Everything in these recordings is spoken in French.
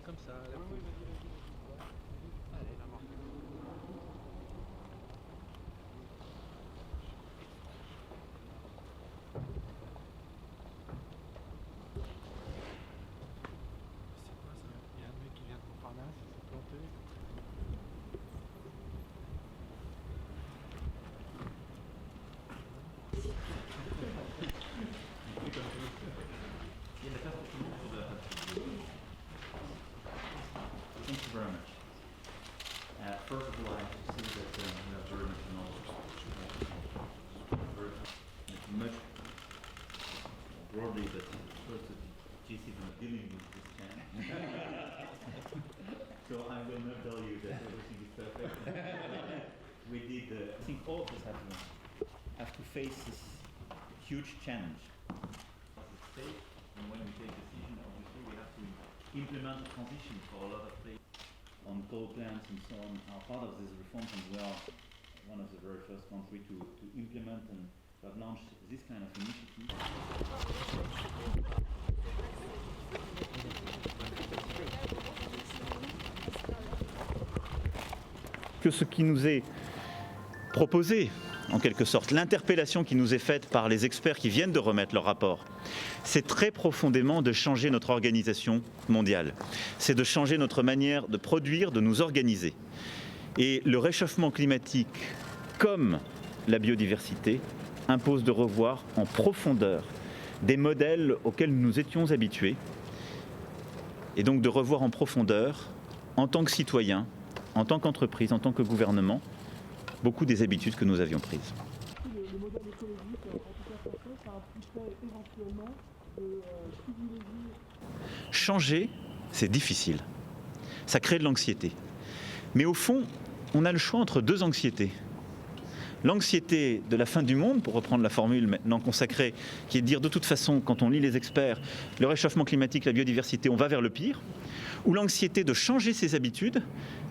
comme ça, la Oui, pause. vas-y. Allez, la marque. C'est quoi ça? Il y a un mec qui vient de Montparnasse, il s'est planté. Thank you very much. First of all, I have to say that we are very much knowledge. It's much broadly, but first GC is not dealing with this channel. So I will not tell you that everything is perfect. We did, I think all of us have to face this huge challenge. And when we take decision, obviously we have to implement a transition for a lot of things on coal plants and so on are part of this reform, and we are one of the very first countries to implement and to have launched this kind of initiative. Que ce qui nous est proposé, en quelque sorte, l'interpellation qui nous est faite par les experts qui viennent de remettre leur rapport, c'est très profondément de changer notre organisation mondiale. C'est de changer notre manière de produire, de nous organiser. Et le réchauffement climatique, comme la biodiversité, impose de revoir en profondeur des modèles auxquels nous étions habitués, et donc de revoir en profondeur, en tant que citoyens, en tant qu'entreprise, en tant que gouvernement, beaucoup des habitudes que nous avions prises. Le modèle écologique, en tout cas français, ça impliquerait éventuellement de privilégier. Changer, c'est difficile. Ça crée de l'anxiété. Mais au fond, on a le choix entre deux anxiétés. L'anxiété de la fin du monde, pour reprendre la formule maintenant consacrée, qui est de dire de toute façon, quand on lit les experts, le réchauffement climatique, la biodiversité, on va vers le pire. Ou l'anxiété de changer ses habitudes,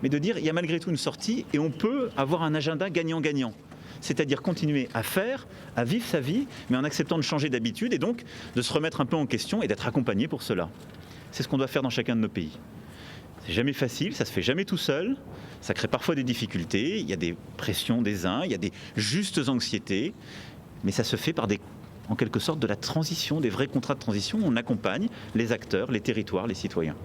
mais de dire il y a malgré tout une sortie et on peut avoir un agenda gagnant-gagnant. C'est-à-dire continuer à faire, à vivre sa vie, mais en acceptant de changer d'habitude et donc de se remettre un peu en question et d'être accompagné pour cela. C'est ce qu'on doit faire dans chacun de nos pays. C'est jamais facile, ça se fait jamais tout seul, ça crée parfois des difficultés, il y a des pressions des uns, il y a des justes anxiétés, mais ça se fait par en quelque sorte de la transition, des vrais contrats de transition où on accompagne les acteurs, les territoires, les citoyens.